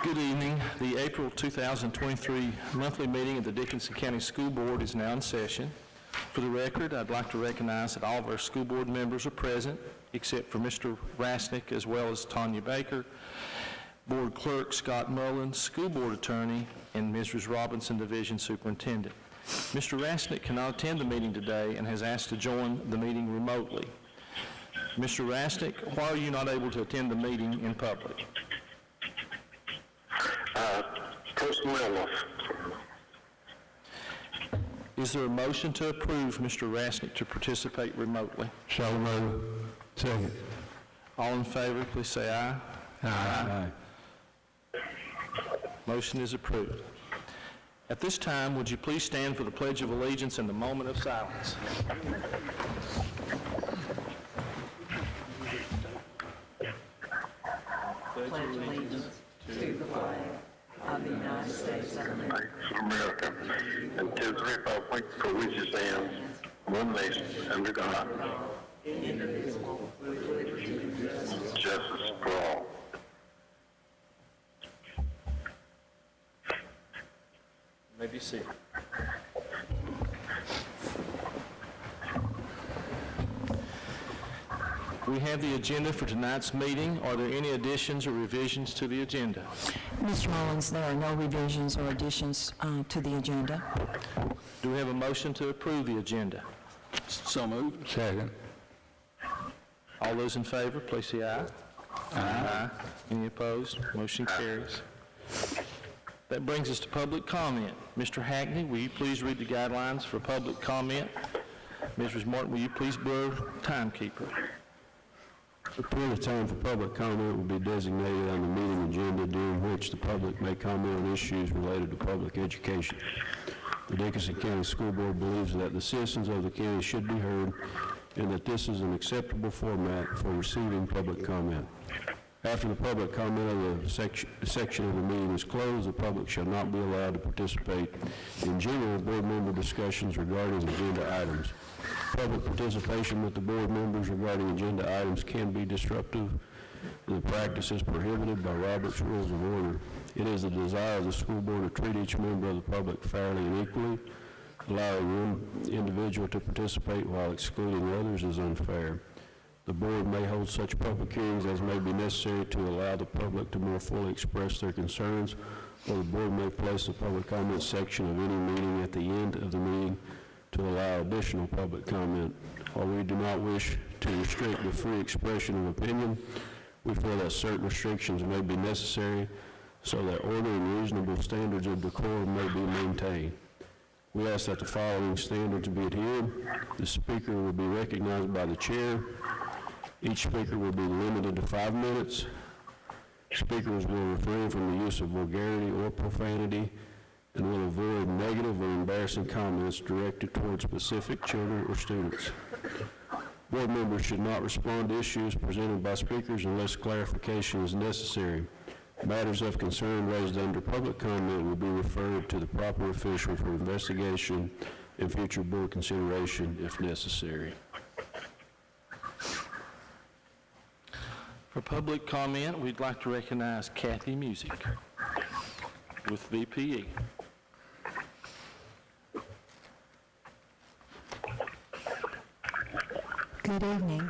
Good evening. The April 2023 monthly meeting of the Dickinson County School Board is now in session. For the record, I'd like to recognize that all of our school board members are present, except for Mr. Rasnick as well as Tanya Baker, Board Clerk Scott Mullins, School Board Attorney, and Mrs. Robinson, Division Superintendent. Mr. Rasnick cannot attend the meeting today and has asked to join the meeting remotely. Mr. Rasnick, why are you not able to attend the meeting in public? Personal illness. Is there a motion to approve Mr. Rasnick to participate remotely? So moved. Second. All in favor, please say aye. Aye. Motion is approved. At this time, would you please stand for the Pledge of Allegiance and the moment of silence? Pledge allegiance to the flag of the United States of America, and to the republic for which it stands, one nation, under God, indivisible, with liberty and justice for all. You may be seated. We have the agenda for tonight's meeting. Are there any additions or revisions to the agenda? Mr. Mullins, there are no revisions or additions to the agenda. Do we have a motion to approve the agenda? So moved. Second. All those in favor, please say aye. Aye. Any opposed? Motion carries. That brings us to public comment. Mr. Hackney, will you please read the guidelines for public comment? Mrs. Martin, will you please be our timekeeper? The period of time for public comment will be designated on the meeting agenda during which the public may comment on issues related to public education. The Dickinson County School Board believes that the citizens of the county should be heard and that this is an acceptable format for receiving public comment. After the public comment of the section of the meeting is closed, the public shall not be allowed to participate in general board member discussions regarding agenda items. Public participation with the board members regarding agenda items can be disruptive, and the practice is prohibited by Robert's Rules of Order. It is the desire of the school board to treat each member of the public fairly and equally. Allowing one individual to participate while excluding others is unfair. The board may hold such public hearings as may be necessary to allow the public to more fully express their concerns, or the board may place the public comment section of any meeting at the end of the meeting to allow additional public comment. While we do not wish to restrict the free expression of opinion, we feel that certain restrictions may be necessary so that order and reasonable standards of decorum may be maintained. We ask that the following standards be adhered. The speaker will be recognized by the chair. Each speaker will be limited to 5 minutes. Speakers will refrain from the use of vulgarity or profanity and will avoid negative or embarrassing comments directed toward specific children or students. Board members should not respond to issues presented by speakers unless clarification is necessary. Matters of concern raised under public comment will be referred to the proper official for investigation and future board consideration if necessary. For public comment, we'd like to recognize Kathy Music with VPE. Good evening.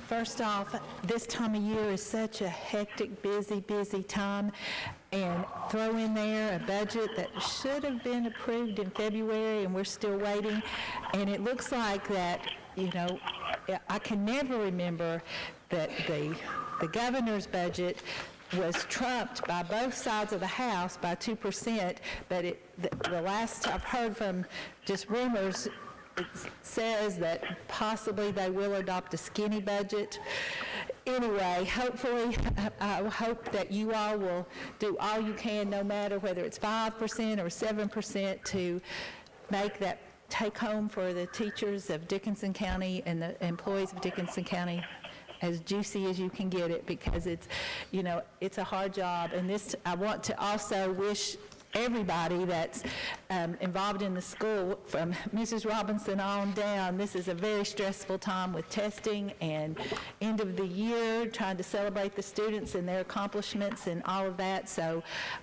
First off, this time of year is such a hectic, busy time, and throw in there a budget that should have been approved in February, and we're still waiting. And it looks like that, you know, I can never remember that the governor's budget was trumped by both sides of the House by 2%, but the last I've heard from just rumors, it says that possibly they will adopt a skinny budget. Anyway, hopefully, I hope that you all will do all you can, no matter whether it's 5% or 7%, to make that take home for the teachers of Dickinson County and the employees of Dickinson County as juicy as you can get it, because it's, you know, it's a hard job. And this, I want to also wish everybody that's involved in the school, from Mrs. Robinson on down. This is a very stressful time with testing and end of the year, trying to celebrate the students and their accomplishments and all of that. So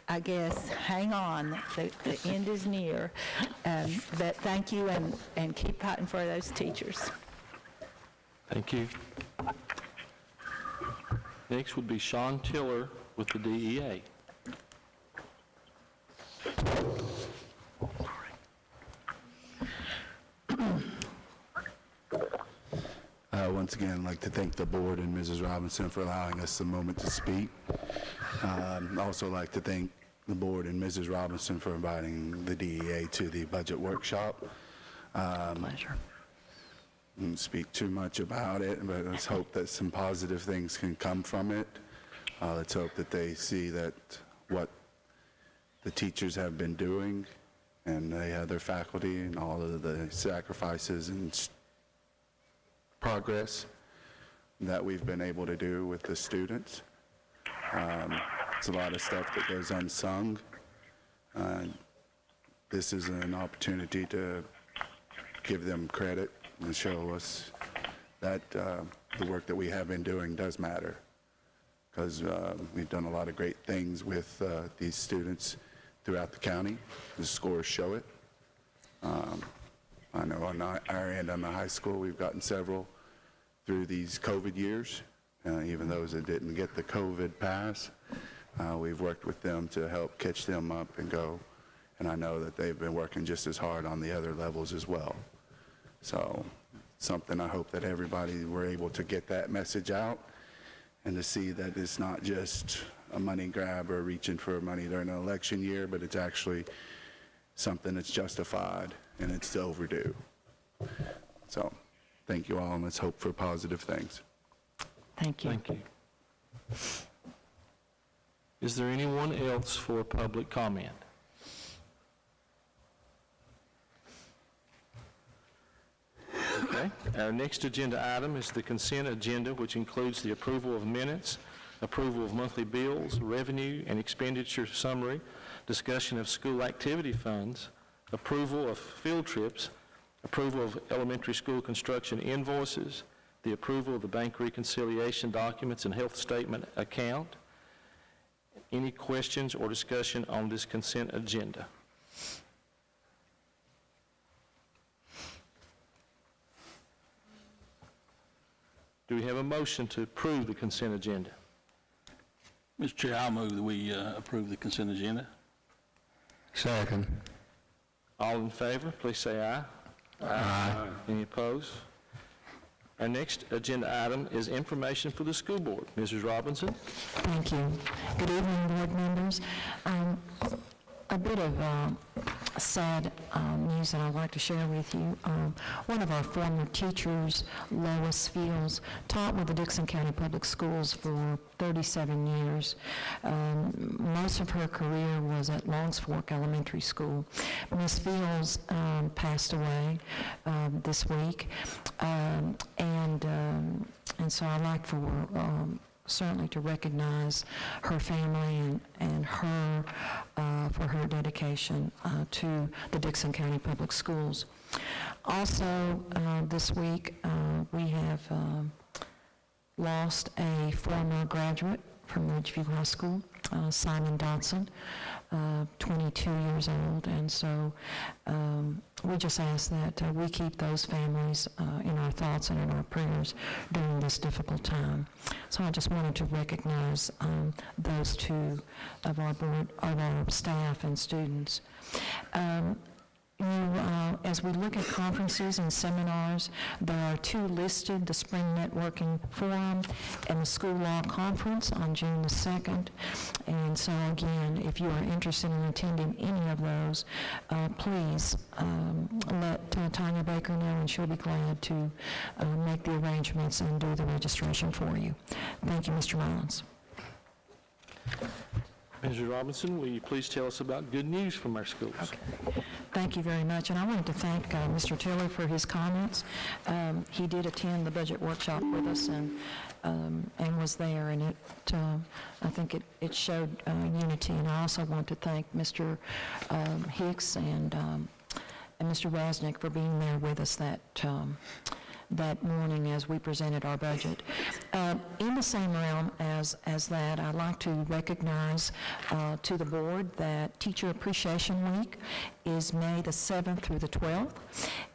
I guess hang on, the end is near. But thank you, and keep fighting for those teachers. Thank you. Next would be Sean Tiller with the DEA. Once again, I'd like to thank the board and Mrs. Robinson for allowing us a moment to speak. I'd also like to thank the board and Mrs. Robinson for inviting the DEA to the budget workshop. Pleasure. Won't speak too much about it, but let's hope that some positive things can come from it. Let's hope that they see that what the teachers have been doing and the other faculty and all of the sacrifices and progress that we've been able to do with the students. It's a lot of stuff that goes unsung. This is an opportunity to give them credit and show us that the work that we have been doing does matter, because we've done a lot of great things with these students throughout the county. The scores show it. I know on our end, on the high school, we've gotten several through these COVID years, even those that didn't get the COVID pass. We've worked with them to help catch them up and go, and I know that they've been working just as hard on the other levels as well. So something I hope that everybody were able to get that message out and to see that it's not just a money grab or reaching for money during an election year, but it's actually something that's justified and it's overdue. So thank you all, and let's hope for positive things. Thank you. Thank you. Is there anyone else for public comment? Okay. Our next agenda item is the consent agenda, which includes the approval of minutes, approval of monthly bills, revenue and expenditure summary, discussion of school activity funds, approval of field trips, approval of elementary school construction invoices, the approval of the bank reconciliation documents and health statement account. Any questions or discussion on this consent agenda? Do we have a motion to approve the consent agenda? Mr. Chair, I'll move that we approve the consent agenda. Second. All in favor, please say aye. Aye. Any opposed? Our next agenda item is information for the school board. Mrs. Robinson? Thank you. Good evening, board members. A bit of sad news that I'd like to share with you. One of our former teachers, Lois Fields, taught with the Dixon County Public Schools for 37 years. Most of her career was at Longs Fork Elementary School. Ms. Fields passed away this week, and so I'd like for certainly to recognize her family and her for her dedication to the Dixon County Public Schools. Also, this week, we have lost a former graduate from Ridgeview High School, Simon Dodson, 22 years old, and so we just ask that we keep those families in our thoughts and in our prayers during this difficult time. So I just wanted to recognize those two of our board, of our staff and students. As we look at conferences and seminars, there are two listed, the Spring Networking Forum and the School Law Conference on June the 2nd. And so again, if you are interested in attending any of those, please let Tanya Baker know, and she'll be glad to make the arrangements and do the registration for you. Thank you, Mr. Mullins. Mrs. Robinson, will you please tell us about good news from our schools? Okay. Thank you very much, and I wanted to thank Mr. Tiller for his comments. He did attend the budget workshop with us and was there, and I think it showed unity. And I also want to thank Mr. Hicks and Mr. Rasnick for being there with us that morning as we presented our budget. In the same realm as that, I'd like to recognize to the board that Teacher Appreciation Week is May the 7th through the 12th,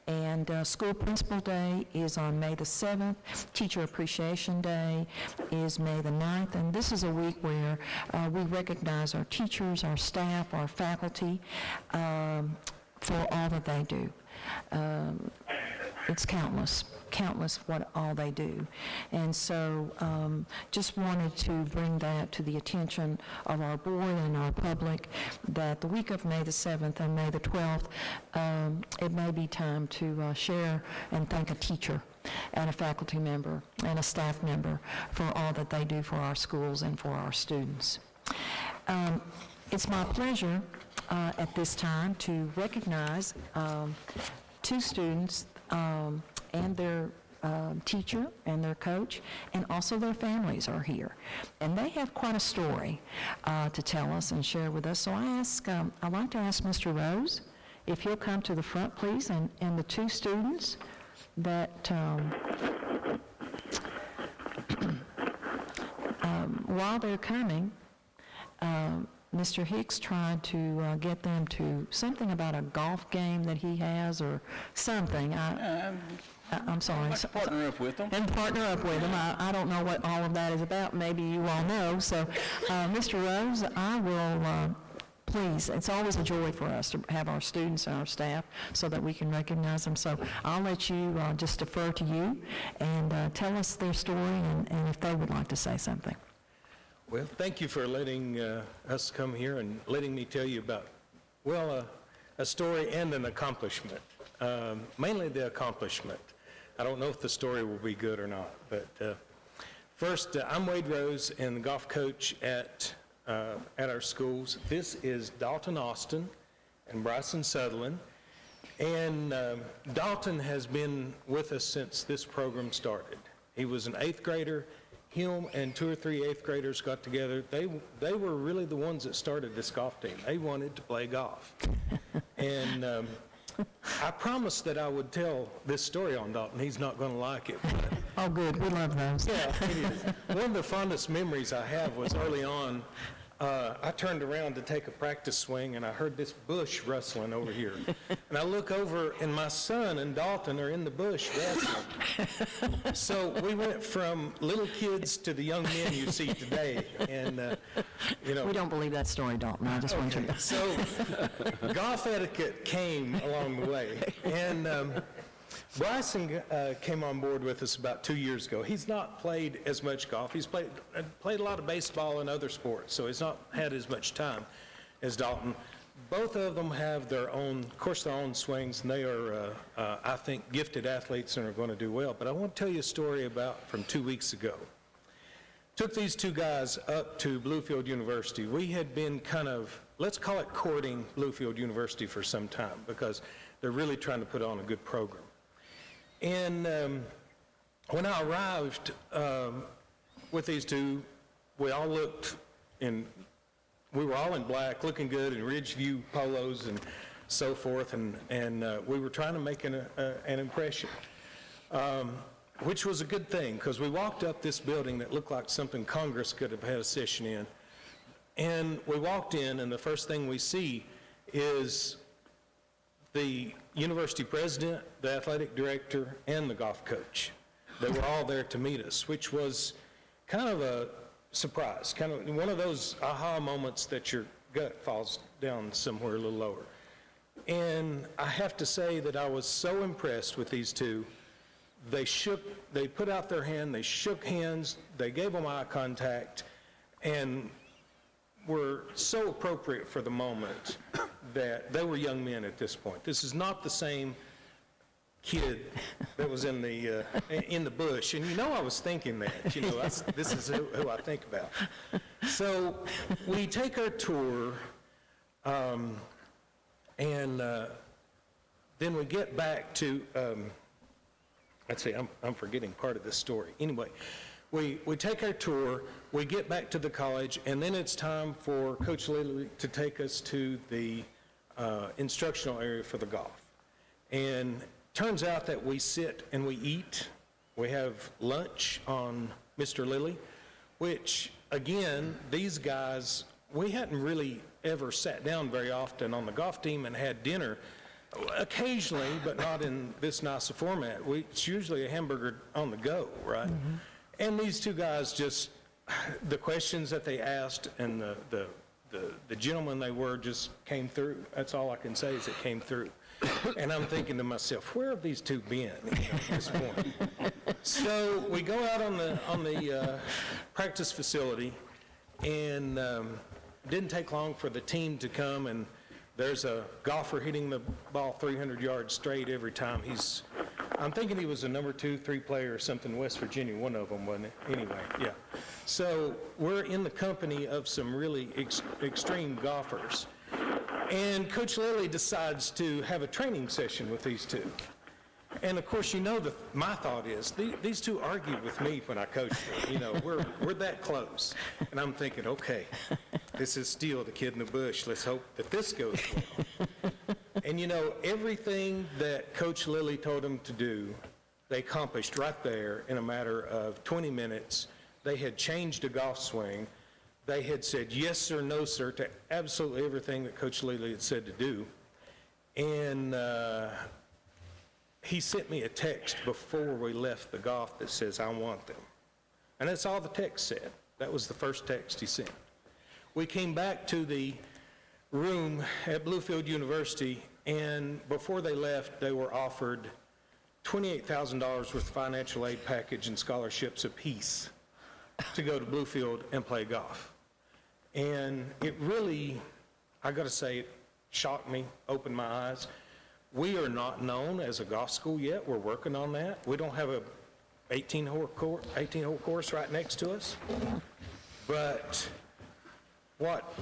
and School Principal Day is on May the 7th. Teacher Appreciation Day is May the 9th, and this is a week where we recognize our teachers, our staff, our faculty for all that they do. It's countless what all they do. And so just wanted to bring that to the attention of our board and our public, that the week of May the 7th and May the 12th, it may be time to share and thank a teacher and a faculty member and a staff member for all that they do for our schools and for our students. It's my pleasure at this time to recognize two students and their teacher and their coach, and also their families are here. And they have quite a story to tell us and share with us. So I'd like to ask Mr. Rose if he'll come to the front, please, and the two students that while they're coming, Mr. Hicks tried to get them to something about a golf game that he has or something. I'm sorry. I'd like to partner up with them. And partner up with them. I don't know what all of that is about. Maybe you all know. So, Mr. Rose, I will, please, it's always a joy for us to have our students and our staff so that we can recognize them. So I'll let you just defer to you and tell us their story and if they would like to say something. Well, thank you for letting us come here and letting me tell you about, well, a story and an accomplishment, mainly the accomplishment. I don't know if the story will be good or not, but first, I'm Wade Rose and the golf coach at our schools. This is Dalton Austin and Bryson Sutherland, and Dalton has been with us since this program started. He was an 8th grader. Him and 2 or 3 8th graders got together. They were really the ones that started this golf team. They wanted to play golf. And I promised that I would tell this story on Dalton. He's not going to like it. But Oh, good. We love those. yeah, it is. One of the fondest memories I have was early on, I turned around to take a practice swing, and I heard this bush rustling over here. And I look over, and my son and Dalton are in the bush wrestling. So we went from little kids to the young men you see today. And, We don't believe that story, Dalton. I just want you to know. so golf etiquette came along the way. And Bryson came on board with us about 2 years ago. He's not played as much golf. He's played a lot of baseball and other sports, so he's not had as much time as Dalton. Both of them have their own swings, and they are, I think, gifted athletes and are going to do well. But I want to tell you a story from 2 weeks ago. Took these two guys up to Bluefield University. We had been let's call it courting Bluefield University for some time because they're really trying to put on a good program. And when I arrived with these two, we all looked we were all in black, looking good in Ridgeview polos and so forth, and we were trying to make an impression, which was a good thing because we walked up this building that looked like something Congress could have had a session in, and we walked in, and the first thing we see is the university president, the athletic director, and the golf coach. They were all there to meet us, which was kind of a surprise, kind of one of those aha moments that your gut falls down somewhere a little lower. And I have to say that I was so impressed with these two. They put out their hand, they shook hands, they gave them eye contact, and were so appropriate for the moment that they were young men at this point. This is not the same kid that was in the bush. And I was thinking that, this is who I think about. So we take our tour, and then we get back to, let's see, I'm forgetting part of this story. Anyway, we take our tour, we get back to the college, and then it's time for Coach Lilly to take us to the instructional area for the golf. And turns out that we sit and we eat. We have lunch on Mr. Lilly, which, again, these guys, we hadn't really ever sat down very often on the golf team and had dinner. Occasionally, but not in this nice a format. It's usually a hamburger on the go, right? And these two guys just, the questions that they asked and the gentlemen they were just came through. That's all I can say is it came through. And I'm thinking to myself, where have these two been at this point? So we go out on the practice facility, and it didn't take long for the team to come, and there's a golfer hitting the ball 300 yards straight every time. I'm thinking he was a number 2, 3 player or something, West Virginia, one of them, wasn't it? Anyway, yeah. So we're in the company of some really extreme golfers. And Coach Lilly decides to have a training session with these two. And of course, you know, my thought is, these two argued with me when I coached them. You know, we're that close. And I'm thinking, okay, this is still the kid in the bush. Let's hope that this goes well. And you know, everything that Coach Lilly told them to do, they accomplished right there in a matter of 20 minutes. They had changed a golf swing. They had said yes sir, no sir to absolutely everything that Coach Lilly had said to do. And he sent me a text before we left the golf that says, I want them. And that's all the text said. That was the first text he sent. We came back to the room at Bluefield University, and before they left, they were offered $28,000 worth of financial aid package and scholarships apiece to go to Bluefield and play golf. And it really, I got to say, it shocked me, opened my eyes. We are not known as a golf school yet. We're working on that. We don't have a 18-hole course right next to us. But what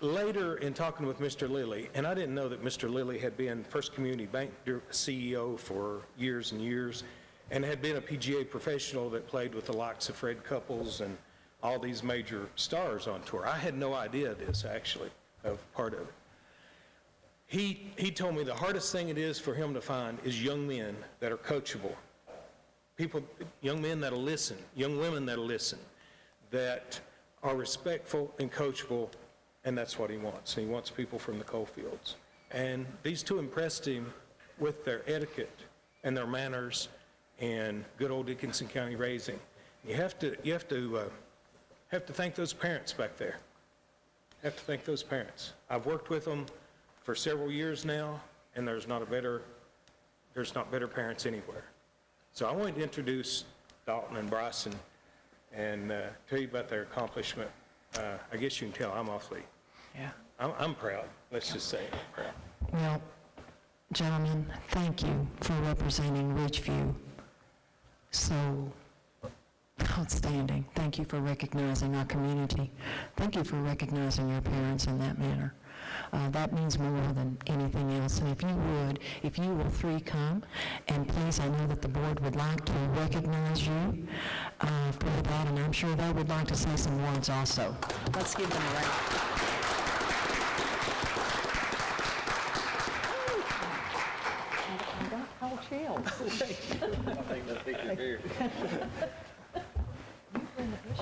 later in talking with Mr. Lilly, and I didn't know that Mr. Lilly had been First Community Bank CEO for years and years, and had been a PGA professional that played with the likes of Fred Couples and all these major stars on tour. I had no idea this, actually, of part of it. He told me the hardest thing it is for him to find is young men that are coachable. People, young men that'll listen, young women that'll listen, that are respectful and coachable, and that's what he wants. He wants people from the coal fields. And these two impressed him with their etiquette and their manners and good old Dickinson County raising. You have to thank those parents back there. Have to thank those parents. I've worked with them for several years now, and there's not better parents anywhere. So I wanted to introduce Dalton and Bryson and tell you about their accomplishment. I guess you can tell I'm awfully, I'm proud. Let's just say I'm proud. Well, gentlemen, thank you for representing Ridgeview so outstanding. Thank you for recognizing our community. Thank you for recognizing your parents in that manner. That means more than anything else. And if you will three come, and please, I know that the board would like to recognize you for that, and I'm sure they would like to say some words also. Let's give them a round. I got cold chills. I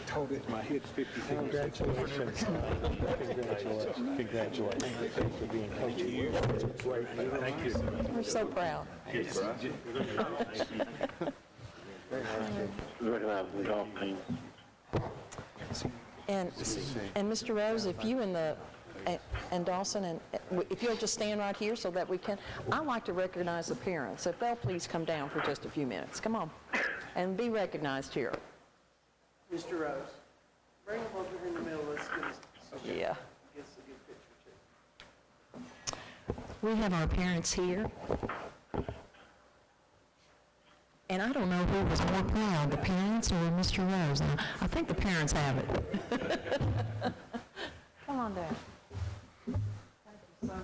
told it in my head 50 times. Congratulations. Thanks for being coach. Thank you. We're so proud. Recognize the golf team. And Mr. Rose, if you and Dawson, and if you'll just stand right here so that we can, I'd like to recognize the parents. If they'll please come down for just a few minutes. Come on. And be recognized here. Mr. Rose, bring them over here in the middle. Let's get us Yeah. get us a good picture, too. We have our parents here. And I don't know who was more proud, the parents or Mr. Rose. Now, I think the parents have it. Come on down. Thank you so much.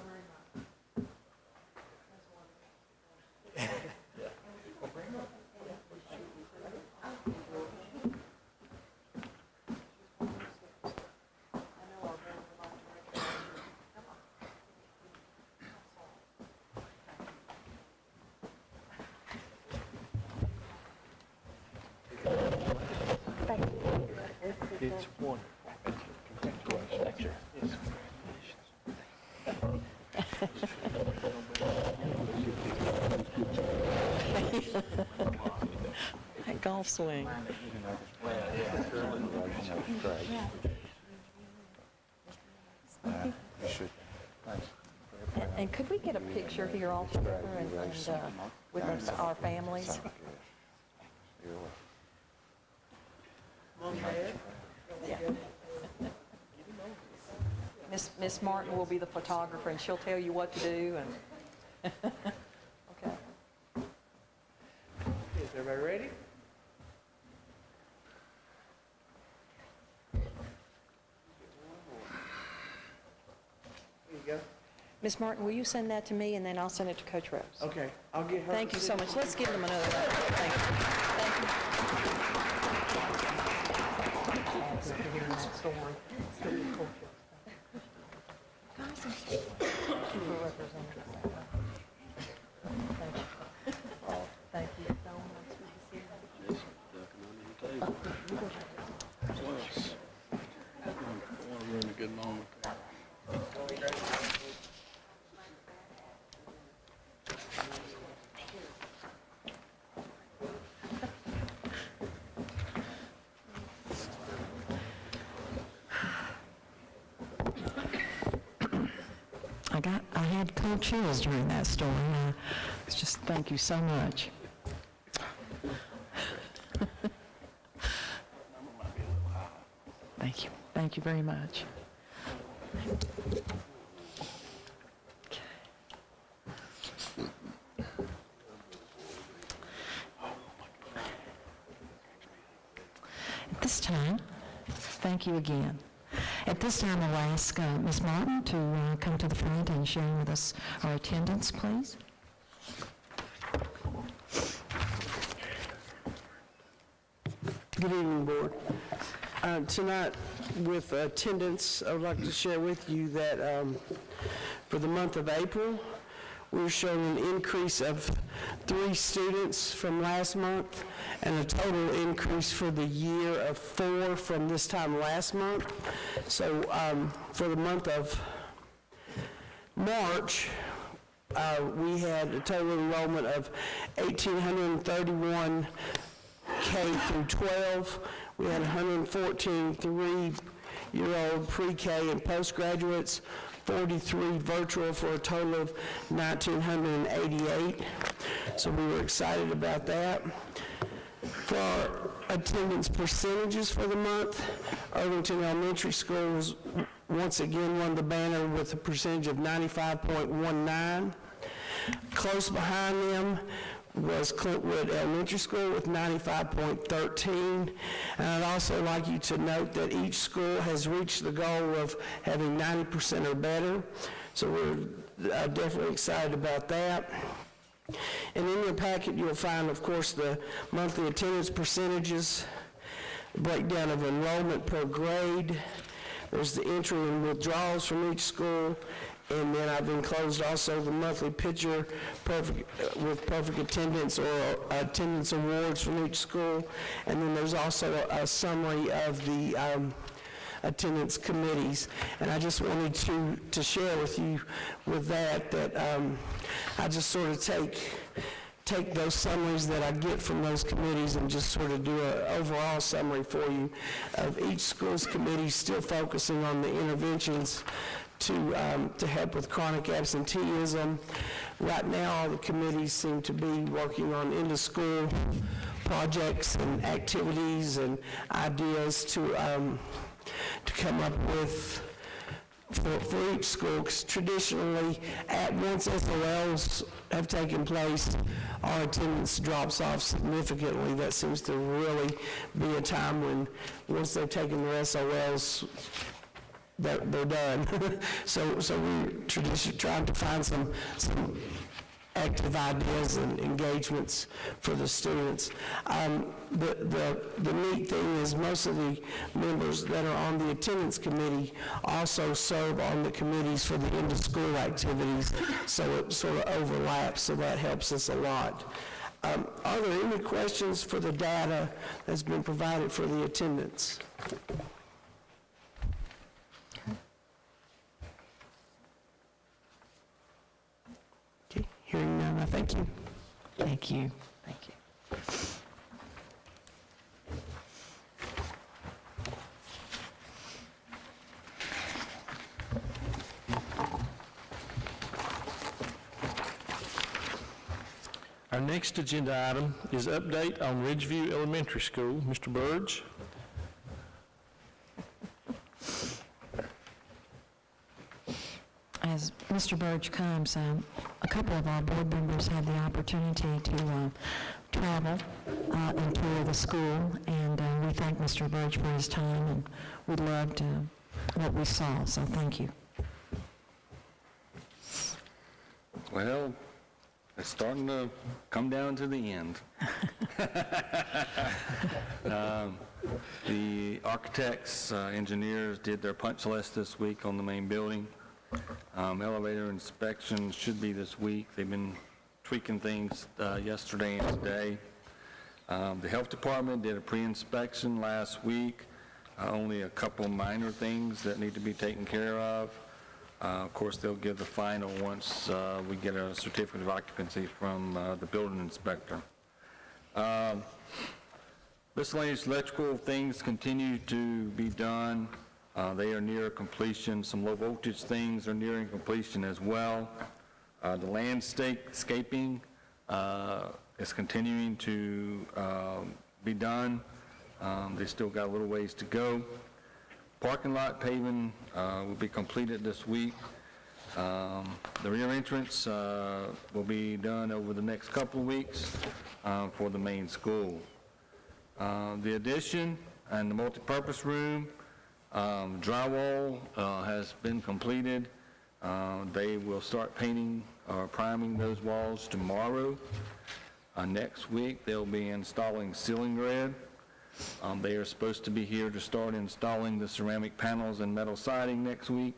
It's wonderful. Congratulations. That golf swing. And could we get a picture here all together and with our families? Yeah. Miss Martin will be the photographer, and she'll tell you what to do, and, okay. Is everybody ready? Here you go. Miss Martin, will you send that to me, and then I'll send it to Coach Rose? Okay, I'll get her. Thank you so much. Let's give them another round. Thank you. Thank you. Thank you so much. We're in a good moment. I had cold chills during that story. It's just, thank you so much. Thank you. Thank you very much. At this time, thank you again. At this time, I'll ask Ms. Martin to come to the front and share with us our attendance, please. Good evening, Board. Tonight, with attendance, I would like to share with you that for the month of April, we're showing an increase of 3 students from last month and a total increase for the year of 4 from this time last month. So for the month of March, we had a total enrollment of 1,831 K through 12. We had 114 3-year-old pre-K and postgraduates, 43 virtual for a total of 1,988. So we were excited about that. For our attendance percentages for the month, Irvington Elementary School was once again won the banner with a percentage of 95.19. Close behind them was Clintwood Elementary School with 95.13. And I'd also like you to note that each school has reached the goal of having 90% or better. So we're definitely excited about that. And in your packet, you'll find, of course, the monthly attendance percentages, breakdown of enrollment per grade. There's the entry and withdrawals from each school. And then I've enclosed also the monthly picture with perfect attendance or attendance awards from each school. And then there's also a summary of the attendance committees. And I just wanted to share with you with that I just sort of take those summaries that I get from those committees and just sort of do an overall summary for you of each school's committee still focusing on the interventions to help with chronic absenteeism. Right now, all the committees seem to be working on end-of-school projects and activities and ideas to come up with for each school, because traditionally, once SOLs have taken place, our attendance drops off significantly. That seems to really be a time when, once they've taken their SOLs, they're done. So we're trying to find some active ideas and engagements for the students. The neat thing is most of the members that are on the attendance committee also serve on the committees for the end-of-school activities, so it sort of overlaps, so that helps us a lot. Are there any questions for the data that's been provided for the attendance? Okay, hearing none, I thank you. Thank you. Thank you. Our next agenda item is update on Ridgeview Elementary School. Mr. Burge? As Mr. Burge comes, a couple of our board members had the opportunity to travel and tour the school, and we thank Mr. Burge for his time, and we loved what we saw, so thank you. Well, it's starting to come down to the end. The architects, engineers did their punch list this week on the main building. Elevator inspection should be this week. They've been tweaking things yesterday and today. The health department did a pre-inspection last week. Only a couple minor things that need to be taken care of. Of course, they'll give the final once we get a certificate of occupancy from the building inspector. Miscellaneous electrical things continue to be done. They are near completion. Some low voltage things are nearing completion as well. The landscaping is continuing to be done. They still got a little ways to go. Parking lot paving will be completed this week. The rear entrance will be done over the next couple of weeks for the main school. The addition and the multipurpose room, drywall has been completed. They will start painting or priming those walls tomorrow. Next week, they'll be installing ceiling grid. They are supposed to be here to start installing the ceramic panels and metal siding next week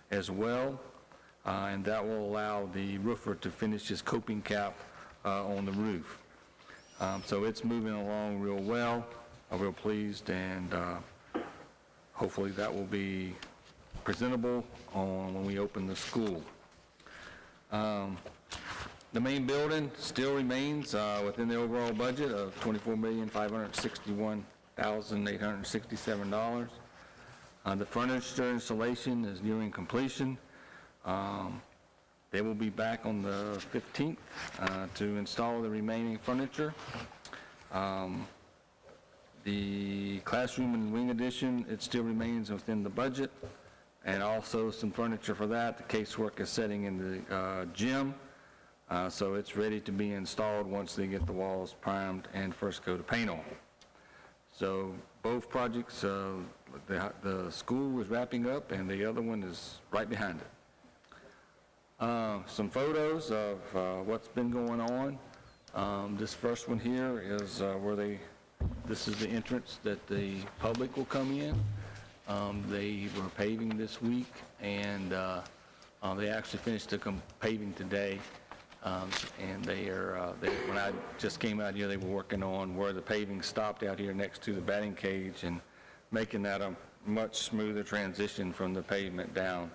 as well, and that will allow the roofer to finish his coping cap on the roof. So it's moving along real well. I'm real pleased, and hopefully that will be presentable when we open the school. The main building still remains within the overall budget of $24,561,867. The furniture installation is nearing completion. They will be back on the 15th to install the remaining furniture. The classroom and wing addition, it still remains within the budget, and also some furniture for that. The casework is setting in the gym. So it's ready to be installed once they get the walls primed and first coat of paint on. So both projects, the school was wrapping up and the other one is right behind it. Some photos of what's been going on. This first one here is this is the entrance that the public will come in. They were paving this week, and they actually finished the paving today. And when I just came out here, they were working on where the paving stopped out here next to the batting cage and making that a much smoother transition from the pavement down.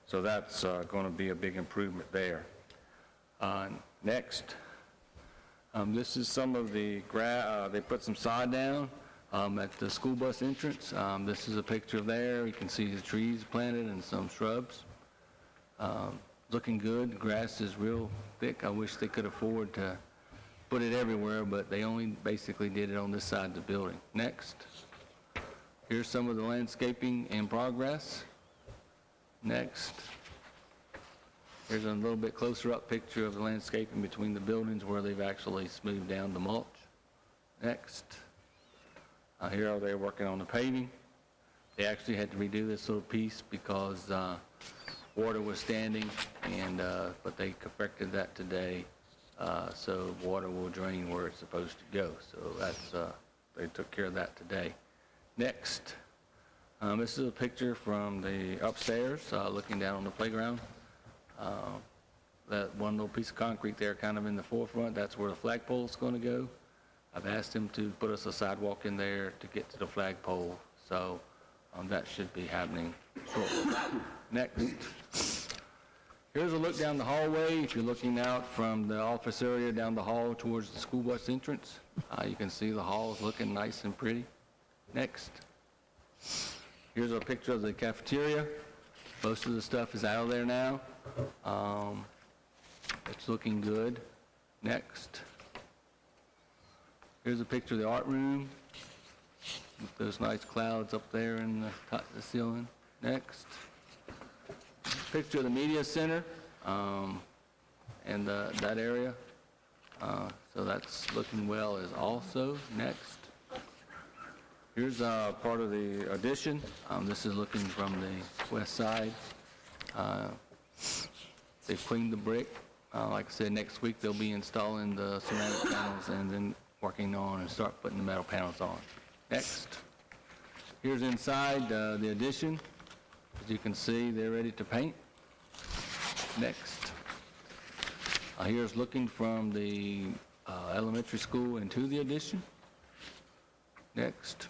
So that's going to be a big improvement there. Next, this is some of the they put some sod down at the school bus entrance. This is a picture of there. You can see the trees planted and some shrubs. Looking good. The grass is real thick. I wish they could afford to put it everywhere, but they only basically did it on this side of the building. Next. Here's some of the landscaping in progress. Next. Here's a little bit closer up picture of the landscaping between the buildings where they've actually smoothed down the mulch. Next. Here they're working on the paving. They actually had to redo this little piece because water was standing, and but they corrected that today, so water will drain where it's supposed to go. So that's they took care of that today. Next, this is a picture from the upstairs, looking down on the playground. that one little piece of concrete there kind of in the forefront, that's where the flagpole's going to go. I've asked him to put us a sidewalk in there to get to the flagpole, so that should be happening shortly. Next. Here's a look down the hallway. If you're looking out from the office area down the hall towards the school bus entrance, you can see the hall's looking nice and pretty. Next. Here's a picture of the cafeteria. Most of the stuff is out of there now. It's looking good. Next. Here's a picture of the art room with those nice clouds up there in the top of the ceiling. Next. Picture of the media center and that area. So that's looking well as also. Next. Here's part of the addition. This is looking from the west side. They've cleaned the brick. Like I said, next week they'll be installing the ceramic panels and then working on and start putting the metal panels on. Next. Here's inside the addition. As you can see, they're ready to paint. Next. Here's looking from the elementary school into the addition. Next.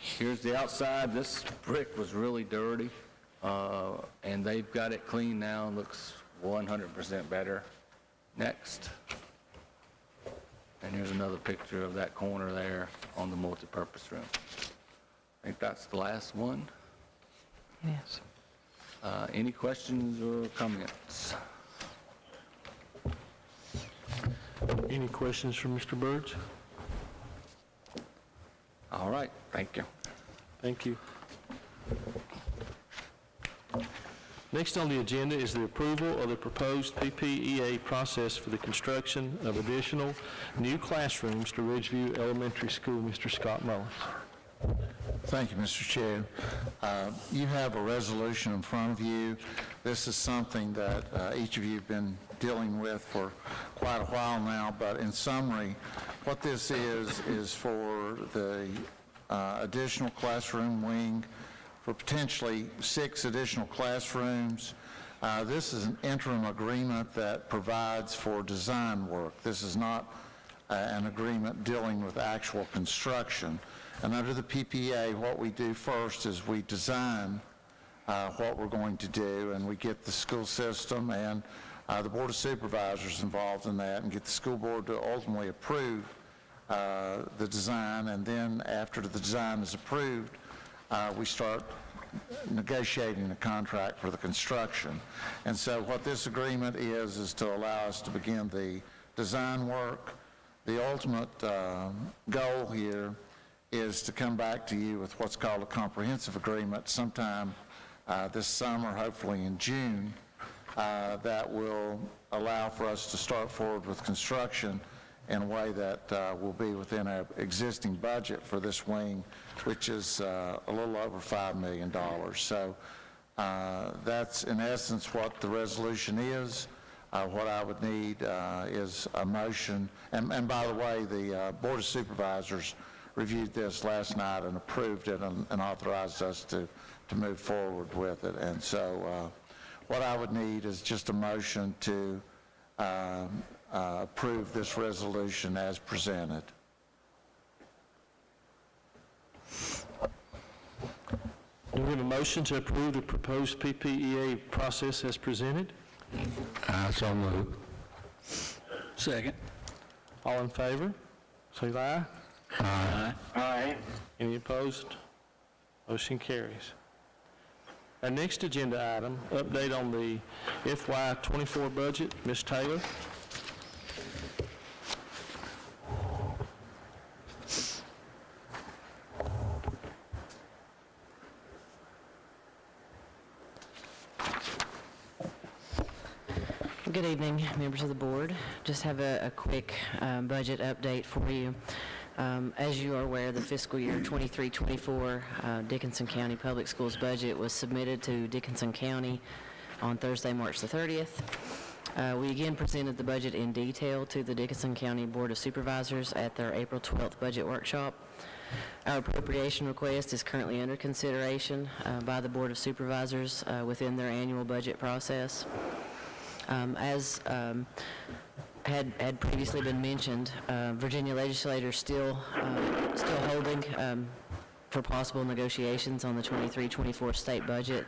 Here's the outside. This brick was really dirty, and they've got it clean now. Looks 100% better. Next. And here's another picture of that corner there on the multipurpose room. I think that's the last one. Yes. Any questions or comments? Any questions from Mr. Burge? All right, thank you. Thank you. Next on the agenda is the approval of the proposed PPEA process for the construction of additional new classrooms to Ridgeview Elementary School. Mr. Scott Mullins. Thank you, Mr. Chair. You have a resolution in front of you. This is something that each of you have been dealing with for quite a while now, but in summary, what this is for the additional classroom wing for potentially 6 additional classrooms. This is an interim agreement that provides for design work. This is not an agreement dealing with actual construction. And under the PPA, what we do first is we design what we're going to do, and we get the school system and the Board of Supervisors involved in that and get the school board to ultimately approve the design. And then after the design is approved, we start negotiating the contract for the construction. And so what this agreement is to allow us to begin the design work. The ultimate goal here is to come back to you with what's called a comprehensive agreement sometime this summer, hopefully in June, that will allow for us to start forward with construction in a way that will be within our existing budget for this wing, which is a little over $5 million. So that's in essence what the resolution is. What I would need is a motion, and by the way, the Board of Supervisors reviewed this last night and approved it and authorized us to move forward with it. And so what I would need is just a motion to approve this resolution as presented. Do we have a motion to approve the proposed PPEA process as presented? So moved. Second. All in favor? Say aye. Aye. Aye. Any opposed? Motion carries. Our next agenda item, update on the FY24 budget. Ms. Taylor. Good evening, members of the board. Just have a quick budget update for you. As you are aware, the fiscal year 23-24 Dickinson County Public Schools budget was submitted to Dickinson County on Thursday, March the 30th. We again presented the budget in detail to the Dickinson County Board of Supervisors at their April 12th budget workshop. Our appropriation request is currently under consideration by the Board of Supervisors within their annual budget process. As had previously been mentioned, Virginia legislators still holding for possible negotiations on the 23-24 state budget.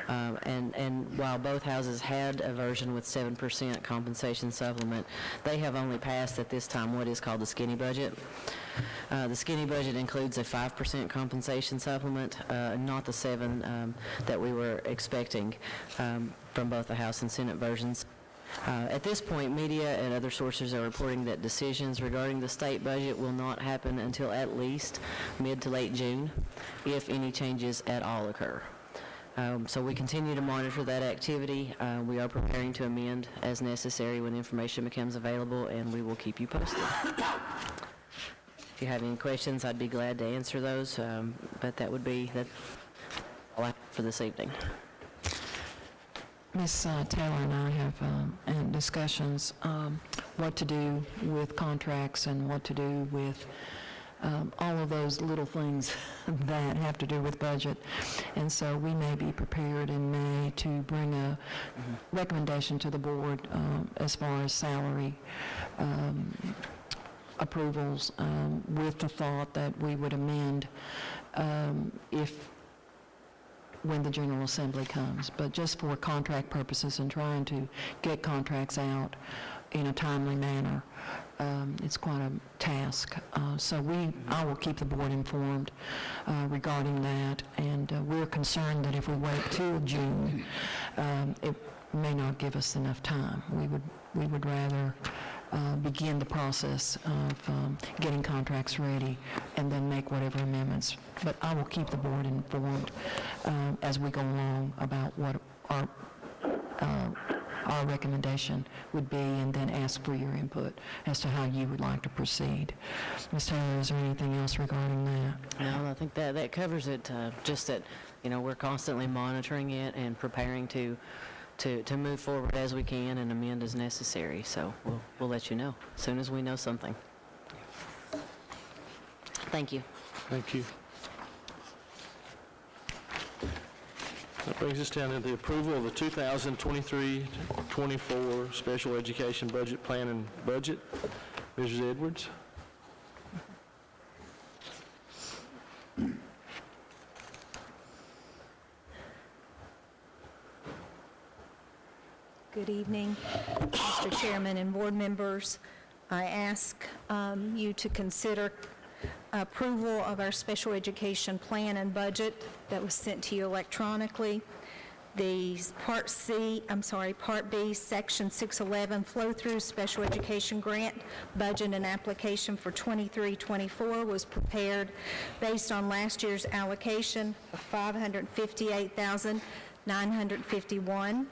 And while both houses had a version with 7% compensation supplement, they have only passed at this time what is called the skinny budget. The skinny budget includes a 5% compensation supplement, not the 7 that we were expecting from both the House and Senate versions. At this point, media and other sources are reporting that decisions regarding the state budget will not happen until at least mid to late June, if any changes at all occur. So we continue to monitor that activity. We are preparing to amend as necessary when information becomes available, and we will keep you posted. If you have any questions, I'd be glad to answer those, but that's all I have for this evening. Ms. Taylor and I have discussions what to do with contracts and what to do with all of those little things that have to do with budget. And so we may be prepared in May to bring a recommendation to the board as far as salary approvals with the thought that we would amend when the General Assembly comes, but just for contract purposes and trying to get contracts out in a timely manner. It's quite a task. So I will keep the board informed regarding that, and we're concerned that if we wait till June, it may not give us enough time. We would rather begin the process of getting contracts ready and then make whatever amendments. But I will keep the board informed as we go along about what our recommendation would be, and then ask for your input as to how you would like to proceed. Ms. Taylor, is there anything else regarding that? No, I think that covers it. Just that, we're constantly monitoring it and preparing to move forward as we can and amend as necessary. So we'll let you know as soon as we know something. Thank you. Thank you. That brings us down to the approval of the 2023-24 Special Education Budget Plan and Budget. Mrs. Edwards. Good evening, Mr. Chairman and board members. I ask you to consider approval of our special education plan and budget that was sent to you electronically. The Part B, Section 611, flow-through special education grant budget and application for 23-24 was prepared based on last year's allocation of $558,951.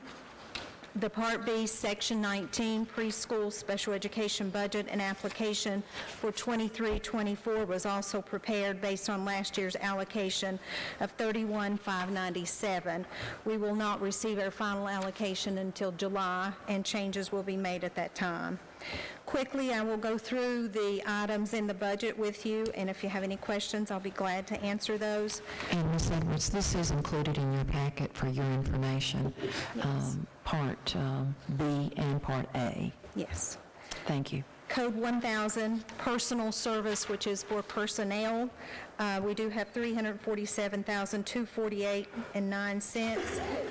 The Part B, Section 19, preschool special education budget and application for 23-24 was also prepared based on last year's allocation of $31,597. We will not receive our final allocation until July, and changes will be made at that time. Quickly, I will go through the items in the budget with you, and if you have any questions, I'll be glad to answer those. And Ms. Edwards, this is included in your packet for your information, Yes. Part B and Part A. Yes. Thank you. Code 1000, personal service, which is for personnel. We do have $347,248.09,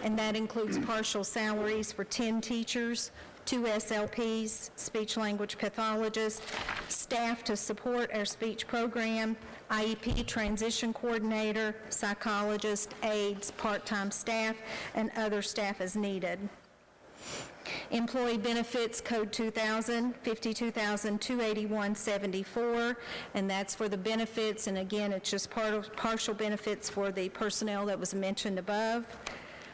and that includes partial salaries for 10 teachers, 2 SLPs, speech-language pathologists, staff to support our speech program, IEP transition coordinator, psychologist, aides, part-time staff, and other staff as needed. Employee benefits, Code 2000, $52,281.74, and that's for the benefits, and again, it's just partial benefits for the personnel that was mentioned above.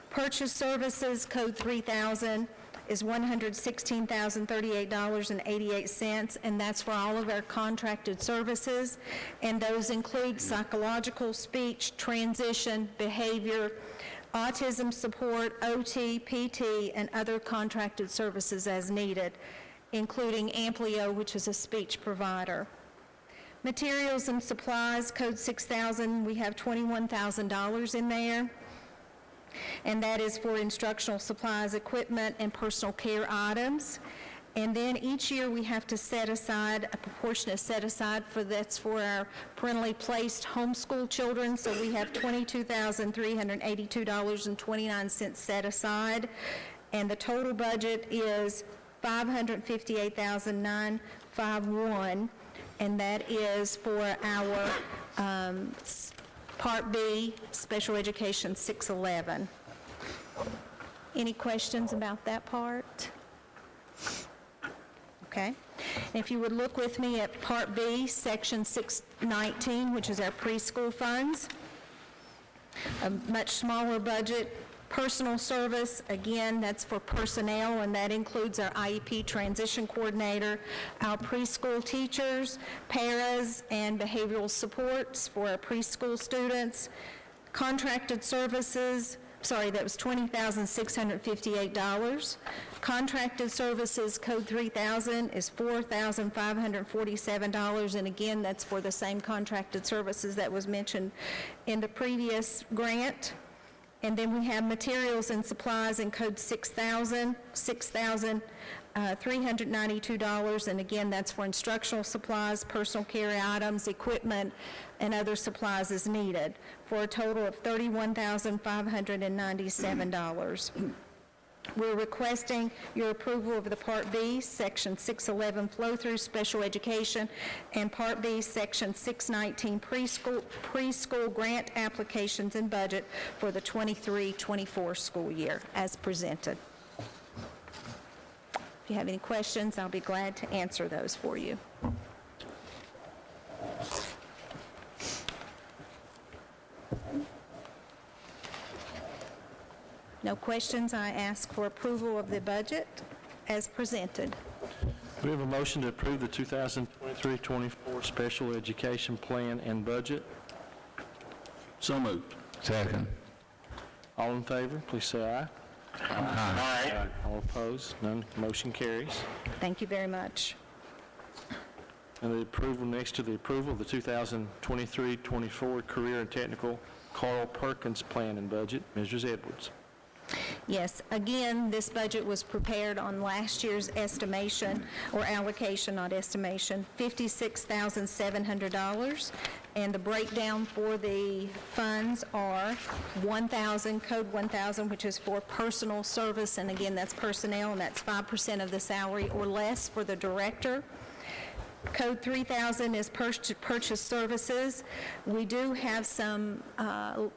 Purchase services, Code 3000, is $116,038.88, and that's for all of our contracted services, and those include psychological, speech, transition, behavior, autism support, OT, PT, and other contracted services as needed, including Amplio, which is a speech provider. Materials and supplies, Code 6000, we have $21,000 in there, and that is for instructional supplies, equipment, and personal care items. And then each year, we have to set aside, a proportionate set aside that's for our parentally placed homeschool children. So we have $22,382.29 set aside. And the total budget is $558,951. And that is for our Part B, Special Education 611. Any questions about that part? Okay. And if you would look with me at Part B, Section 619, which is our preschool funds, a much smaller budget. Personal service, again, that's for personnel, and that includes our IEP transition coordinator, our preschool teachers, paras, and behavioral supports for our preschool students. Contracted services, that was $20,658. Contracted services, Code 3000, is $4,547, and again, that's for the same contracted services that was mentioned in the previous grant. And then we have materials and supplies in Code 6000, $392, and again, that's for instructional supplies, personal care items, equipment, and other supplies as needed, for a total of $31,597. We're requesting your approval of the Part B, Section 611 flow-through special education, and Part B, Section 619 preschool grant applications and budget for the 23-24 school year, as presented. If you have any questions, I'll be glad to answer those for you. No questions, I ask for approval of the budget as presented. We have a motion to approve the 2023-24 Special Education Plan and Budget. So moved. Second. All in favor, please say aye. Aye. All opposed, none, motion carries. Thank you very much. And the approval, next to the approval of the 2023-24 Career and Technical Carl Perkins Plan and Budget, Mrs. Edwards. Yes, again, this budget was prepared on last year's estimation, or allocation, not estimation, $56,700. And the breakdown for the funds are 1,000, Code 1,000, which is for personal service, and again, that's personnel, and that's 5% of the salary or less for the director. Code 3000 is purchase services. We do have some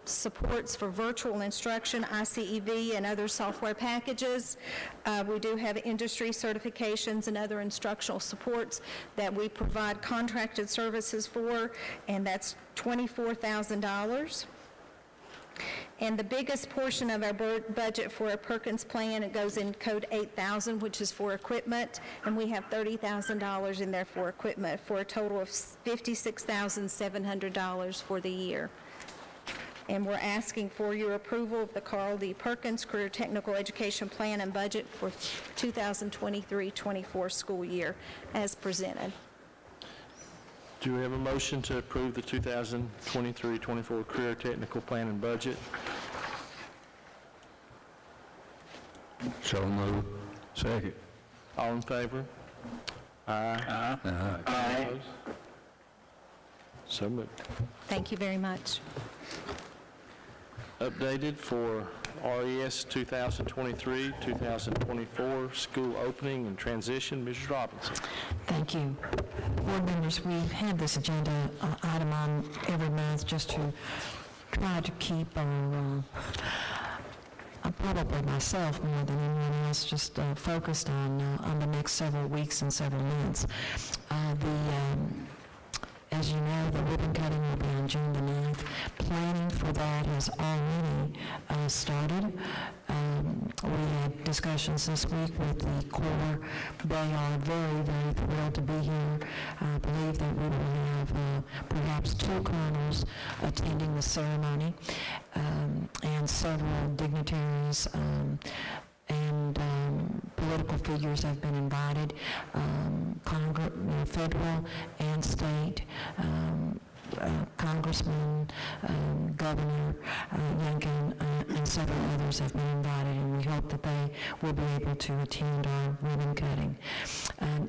supports for virtual instruction, ICEV, and other software packages. We do have industry certifications and other instructional supports that we provide contracted services for, and that's $24,000. And the biggest portion of our budget for a Perkins plan, it goes in Code 8000, which is for equipment, and we have $30,000 in there for equipment, for a total of $56,700 for the year. And we're asking for your approval of the Carl D. Perkins Career Technical Education Plan and Budget for 2023-24 school year as presented. Do we have a motion to approve the 2023-24 Career Technical Plan and Budget? So moved. Second. All in favor? Aye. Aye. Opposed? So moved. Thank you very much. Updated for RES 2023-2024 school opening and transition, Mrs. Robinson. Thank you. Board members, we have this agenda item on every month just to try to keep our, probably myself more than anyone else, just focused on the next several weeks and several months. As you know, the ribbon cutting will be on June the 9th. Planning for that has already started. We had discussions this week with the Corps. They are very, very thrilled to be here. I believe that we will have perhaps 2 colonels attending the ceremony, and several dignitaries and political figures have been invited, federal and state, Congressman, Governor Youngkin, and several others have been invited, and we hope that they will be able to attend our ribbon cutting.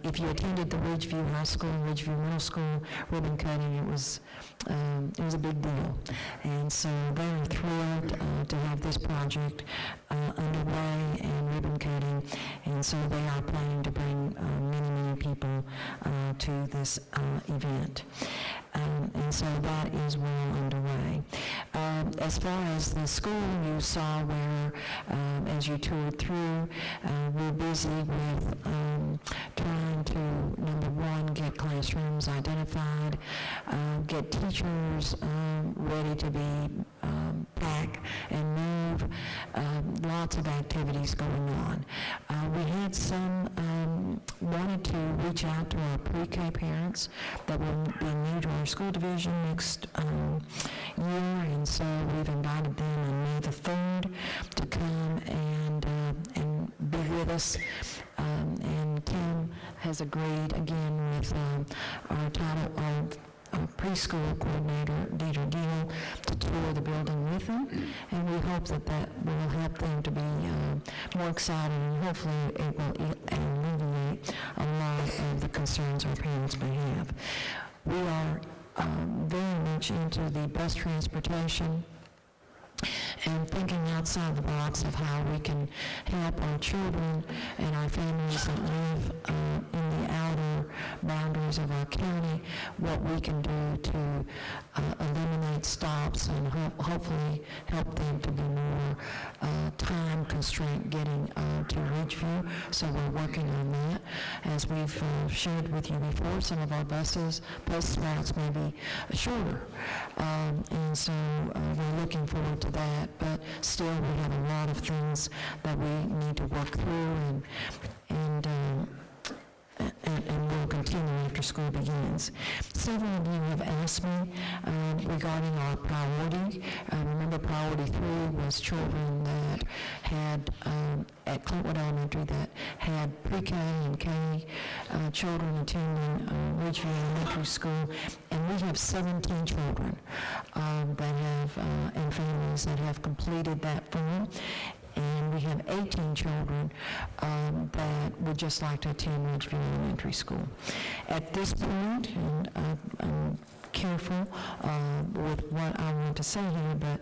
If you attended the Ridgeview High School and Ridgeview Middle School ribbon cutting, it was a big deal. And so they're thrilled to have this project underway and ribbon cutting, and so they are planning to bring many, many people to this event. And so that is well underway. As far as the school, you saw where, as you toured through, we're busy with trying to, number one, get classrooms identified, get teachers ready to be packed and move, lots of activities going on. We had wanted to reach out to our pre-K parents that will be new to our school division next year, and so we've invited them on May the 3rd to come and be with us. And Tim has agreed again with our preschool coordinator, Deidre Deal, to tour the building with them, and we hope that will help them to be more excited, and hopefully it will alleviate a lot of the concerns our parents may have. We are very much into the bus transportation and thinking outside the box of how we can help our children and our families that live in the outer boundaries of our county, what we can do to eliminate stops and hopefully help them to be more time constraint getting to Ridgeview. So we're working on that. As we've shared with you before, some of our bus routes may be shorter. And so we're looking forward to that, but still we have a lot of things that we need to work through, and will continue after school begins. Several of you have asked me regarding our priority. Remember, priority 3 was children that had, at Clintwood Elementary, that had pre-K and K children attending Ridgeview Elementary School, and we have 17 children that have, and families that have completed that form. And we have 18 children that would just like to attend Ridgeview Elementary School. At this point, and I'm careful with what I want to say here, but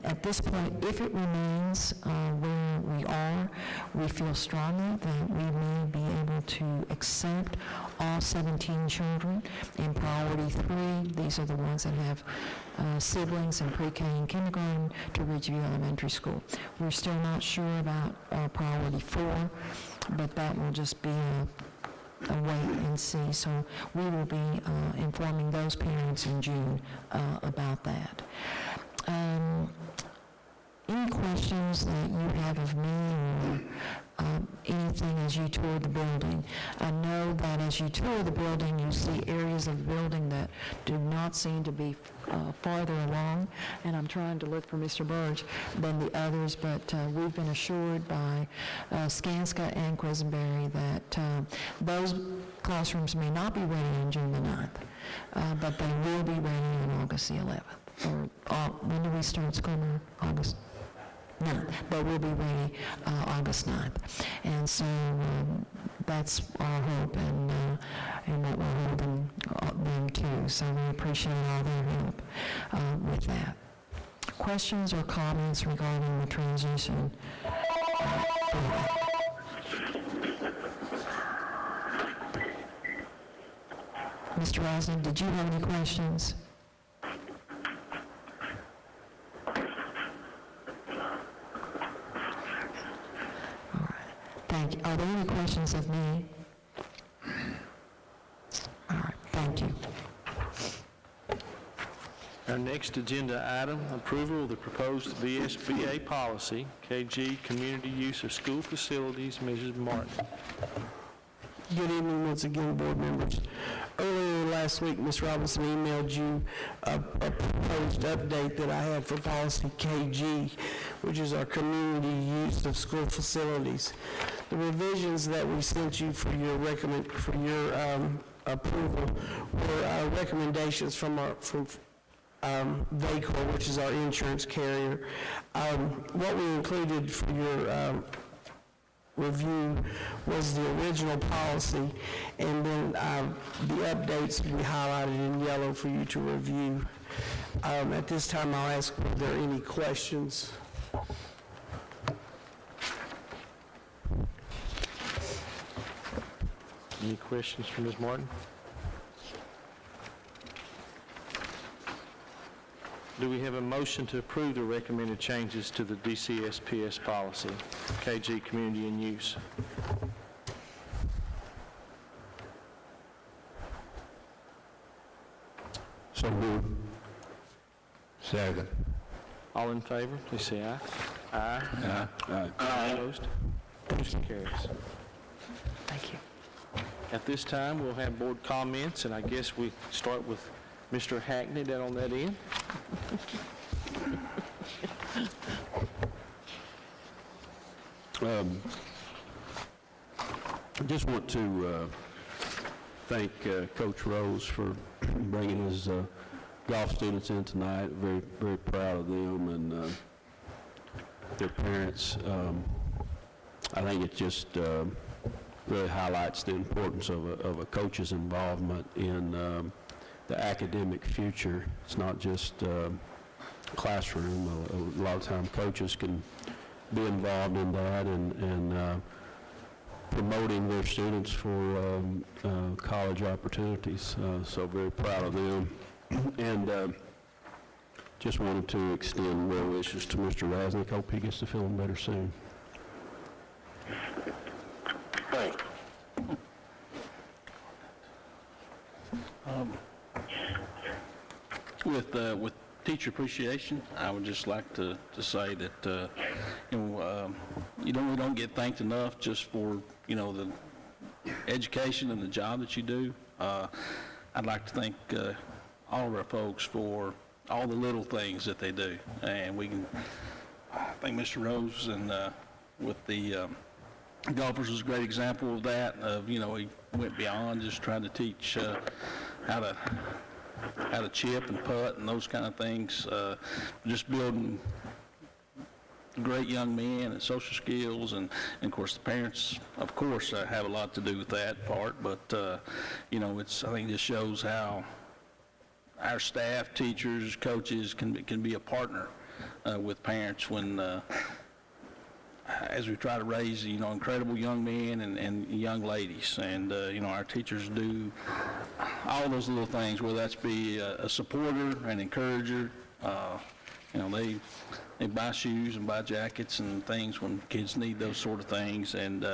at this point, if it remains where we are, we feel strongly that we may be able to accept all 17 children in priority 3. These are the ones that have siblings in pre-K and kindergarten to Ridgeview Elementary School. We're still not sure about priority 4, but that will just be a wait and see. So we will be informing those parents in June about that. Any questions that you have of me or anything as you tour the building? I know that as you tour the building, you see areas of the building that do not seem to be farther along, and I'm trying to look for Mr. Burge than the others, but we've been assured by Skanska and Quisenberry that those classrooms may not be ready on June the 9th, but they will be ready on August the 11th. Or when do we start school now? August 9th, but we'll be ready August 9th. And so that's our hope and what we're holding them to. So we appreciate all their help with that. Questions or comments regarding the transition? Mr. Roslin, did you have any questions? Thank you. Are there any questions of me? All right, thank you. Our next agenda item, approval of the proposed VSBA policy, KG, community use of school facilities. Mrs. Martin. Good evening once again, board members. Earlier last week, Ms. Robinson emailed you a proposed update that I had for policy KG, which is our community use of school facilities. The revisions that we sent you for your approval were recommendations from VACOR, which is our insurance carrier. What we included for your review was the original policy, and then the updates we highlighted in yellow for you to review. At this time, I'll ask, are there any questions? Any questions from Ms. Martin? Do we have a motion to approve the recommended changes to the DCSPS policy, KG, community and use? So moved. Second. All in favor, please say aye. Aye. Aye. Opposed? Motion carries. Thank you. At this time, we'll have board comments, and I guess we start with Mr. Hackney down on that end. I just want to thank Coach Rose for bringing his golf students in tonight. Very, very proud of them and their parents. I think it just really highlights the importance of a coach's involvement in the academic future. It's not just classroom. A lot of time coaches can be involved in that and promoting their students for college opportunities. So very proud of them. And just wanted to extend well wishes to Mr. Rasnick. Hope he gets to feeling better soon. Thanks. With teacher appreciation, I would just like to say that, we don't get thanked enough just for, the education and the job that you do. I'd like to thank all of our folks for all the little things that they do. And I think Mr. Rose and with the golfers was a great example of that, he went beyond just trying to teach how to chip and putt and those kind of things, just building great young men and social skills, and of course the parents, of course, have a lot to do with that part, but I think this shows how our staff, teachers, coaches can be a partner with parents when as we try to raise, incredible young men and young ladies. And, our teachers do all those little things, whether that's be a supporter, an encourager. They buy shoes and buy jackets and things when kids need those sort of things. And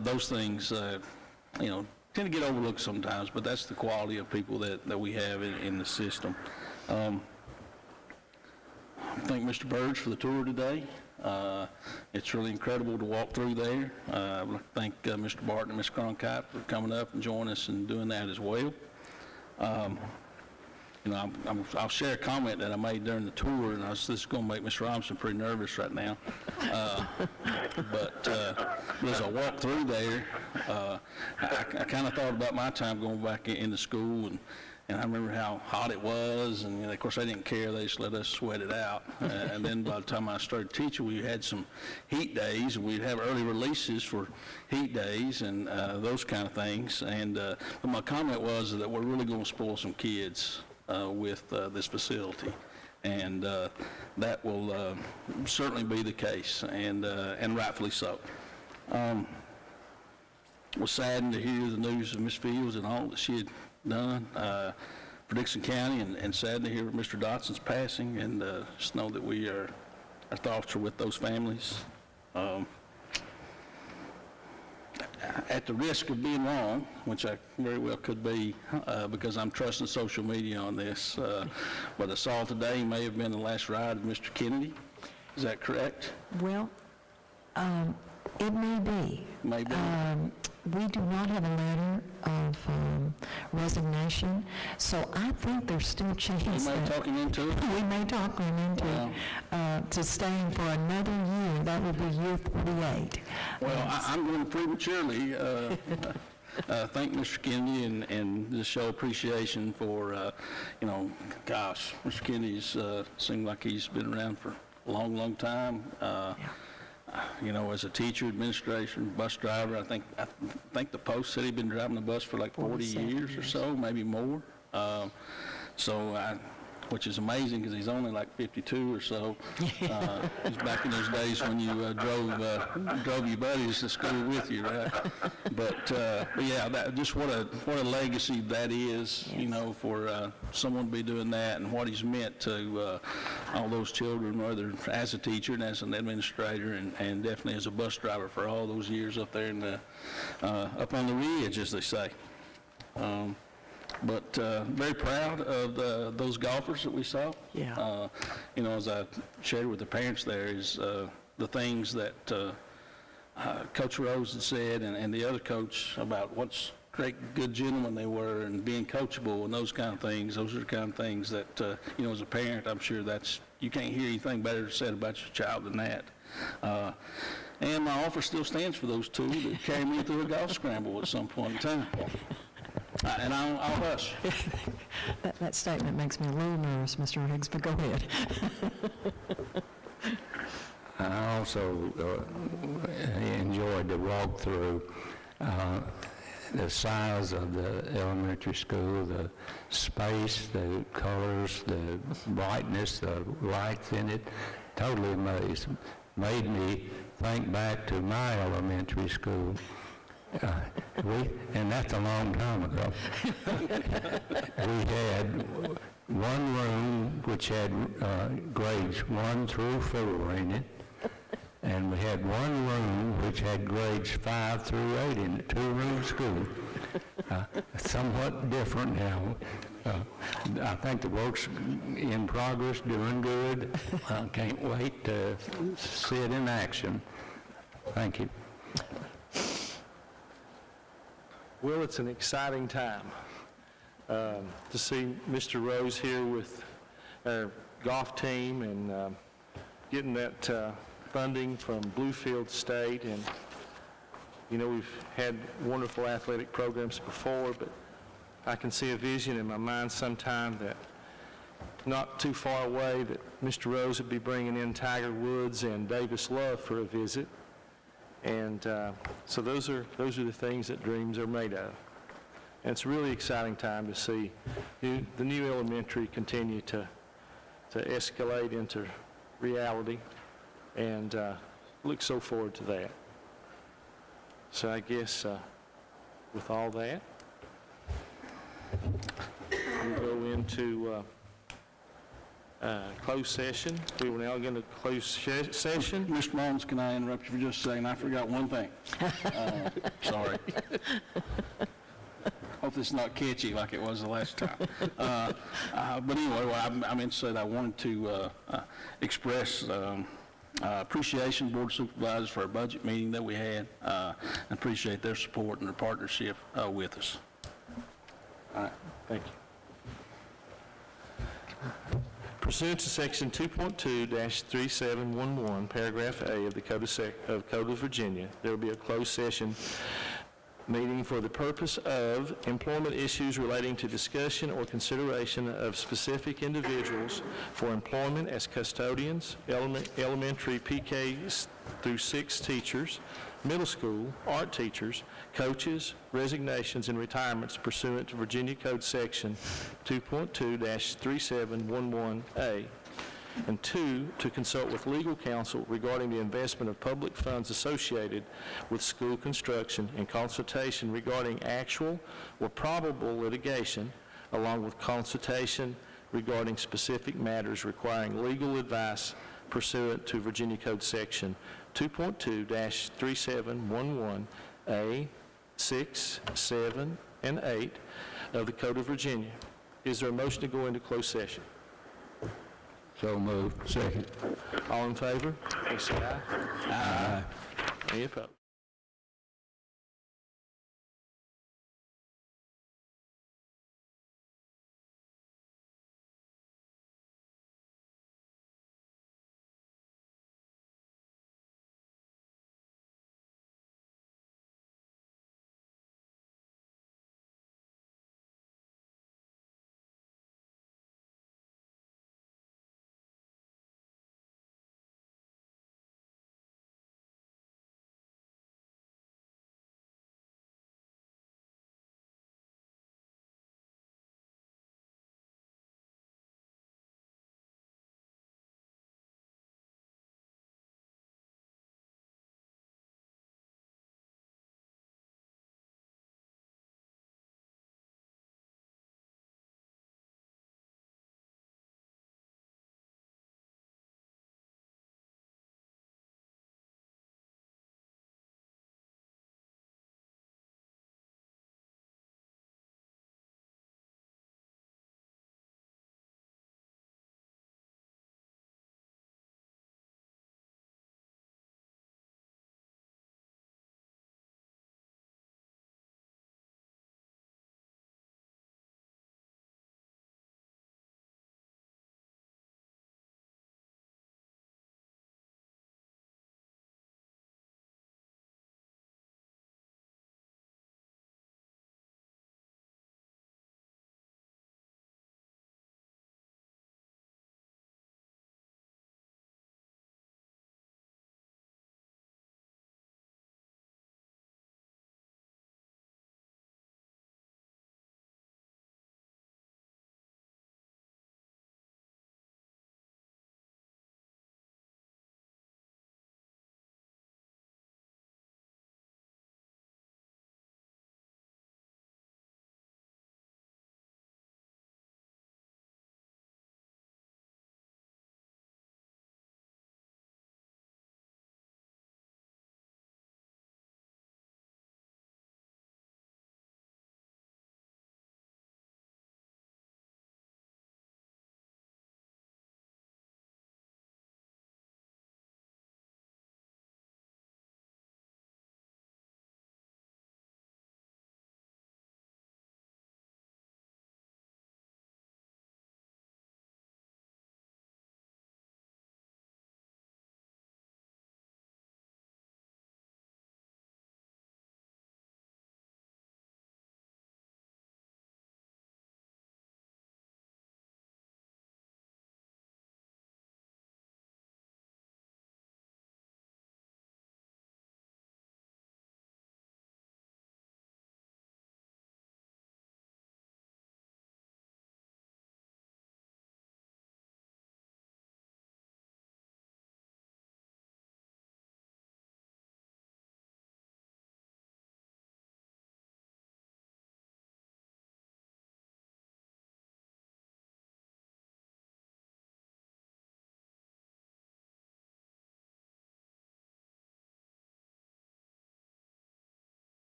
those things, tend to get overlooked sometimes, but that's the quality of people that we have in the system. Thank Mr. Burge for the tour today. It's really incredible to walk through there. I'd like to thank Mr. Barton and Ms. Cronkite for coming up and joining us and doing that as well. I'll share a comment that I made during the tour, and this is going to make Mr. Robinson pretty nervous right now. But as I walked through there, I kind of thought about my time going back into school, and I remember how hot it was, and of course they didn't care, they just let us sweat it out. And then by the time I started teaching, we had some heat days, and we'd have early releases for heat days and those kind of things. And but my comment was that we're really going to spoil some kids with this facility, and that will certainly be the case, and rightfully so. Was saddened to hear the news of Ms. Fields and all that she had done for Dixon County, and sad to hear Mr. Dotson's passing, and just know that our thoughts are with those families. At at the risk of being wrong, which I very well could be, because I'm trusting social media on this, what I saw today may have been the last ride of Mr. Kennedy. Is that correct? Well, it may be. Maybe. We do not have a letter of resignation, so I think there's still a chance You may that talk him into it? we may talk him into to staying for another year. That would be year 48. Well, I'm going to prematurely thank Mr. Kennedy and just show appreciation for, gosh, Mr. Kennedy's seemed like he's been around for a long, long time. As a teacher, administrator, bus driver, I think the Post said he'd been driving the bus for like 40 years or so, maybe more. Which is amazing because he's only like 52 or so. He's back in those days when you drove your buddies to school with you, right? But yeah, just what a legacy that is, for someone to be doing that, and what he's meant to all those children, whether as a teacher and as an administrator, and definitely as a bus driver for all those years up there up on the ridge, as they say. But very proud of those golfers that we saw. Yeah. As I shared with the parents there, is the things that Coach Rose had said, and the other coach about what's great, good gentlemen they were, and being coachable and those kind of things. Those are the kind of things that, as a parent, I'm sure you can't hear anything better said about your child than that. And my offer still stands for those two to carry me through a golf scramble at some point in time. And I'll hush. That statement makes me a little nervous, Mr. Higgs, but go ahead. I also enjoyed the walkthrough, the size of the elementary school, the space, the colors, the brightness, the lights in it, totally amazed. Made me think back to my elementary school. And that's a long time ago. We had one room which had grades 1 through 4 in it, and we had one room which had grades 5 through 8 in it, two-room school. Somewhat different now. I think the work's in progress, doing good. I can't wait to see it in action. Thank you. Well, it's an exciting time to see Mr. Rose here with our golf team and getting that funding from Bluefield State. And, we've had wonderful athletic programs before, but I can see a vision in my mind sometime that not too far away that Mr. Rose would be bringing in Tiger Woods and Davis Love for a visit. And so those are the things that dreams are made of. And it's a really exciting time to see the new elementary continue to escalate into reality, and look so forward to that. So I guess with all that, we'll go into closed session. We will now get into closed session. Mr. Mullins, can I interrupt you for just a second? I forgot one thing. Sorry. Hope this is not catchy like it was the last time. But anyway, I meant to say that I wanted to express appreciation to Board of Supervisors for our budget meeting that we had, and appreciate their support and their partnership with us. All right. Thank you. Pursuant to Section 2.2-3711, Paragraph A of the Code of Virginia, there will be a closed session meeting for the purpose of employment issues relating to discussion or consideration of specific individuals for employment as custodians, elementary PK through 6 teachers, middle school, art teachers, coaches, resignations, and retirements pursuant to Virginia Code Section 2.2-3711A. And 2, to consult with legal counsel regarding the investment of public funds associated with school construction and consultation regarding actual or probable litigation, along with consultation regarding specific matters requiring legal advice pursuant to Virginia Code Section 2.2-3711A, 6, 7, and 8 of the Code of Virginia. Is there a motion to go into closed session? So moved. Second. All in favor, please say aye. Aye. Any opposed?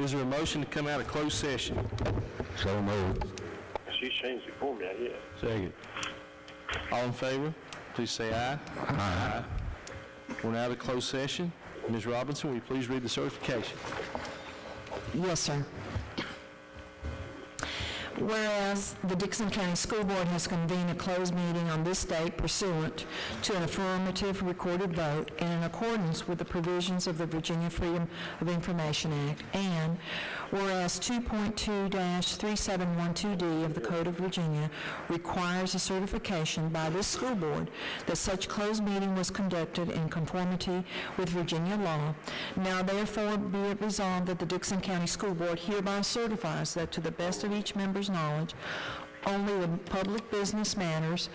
Is there a motion to come out of closed session? So moved. She changed it for me, I guess. Second. All in favor, please say aye. Aye. We're now to closed session. Ms. Robinson, will you please read the certification? Yes, sir. Whereas the Dickinson County School Board has convened a closed meeting on this date pursuant to an affirmative recorded vote and in accordance with the provisions of the Virginia Freedom of Information Act, and whereas 2.2-3712D of the Code of Virginia requires a certification by this school board that such closed meeting was conducted in conformity with Virginia law, now therefore be it resolved that the Dickinson County School Board hereby certifies that to the best of each member's knowledge, only the public business matters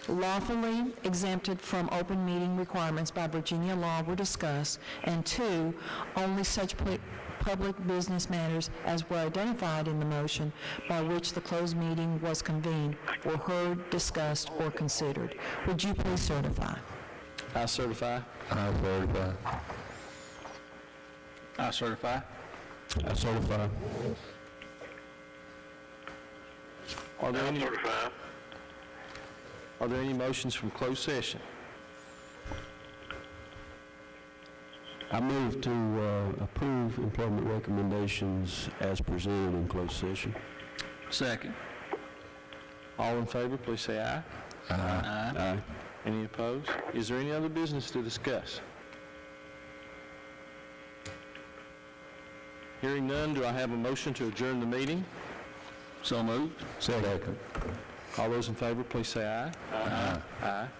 lawfully exempted from open meeting requirements by Virginia law were discussed, and two, only such public business matters as were identified in the motion by which the closed meeting was convened were heard, discussed, or considered. Would you please certify? I certify. I certify. I certify. I certify. Are there any, Certified. are there any motions from closed session? I move to approve employment recommendations as presented in closed session. Second. All in favor, please say aye. Aye. Any opposed? Is there any other business to discuss? Hearing none, do I have a motion to adjourn the meeting? So moved. Second. All those in favor, please say aye. Aye. Aye.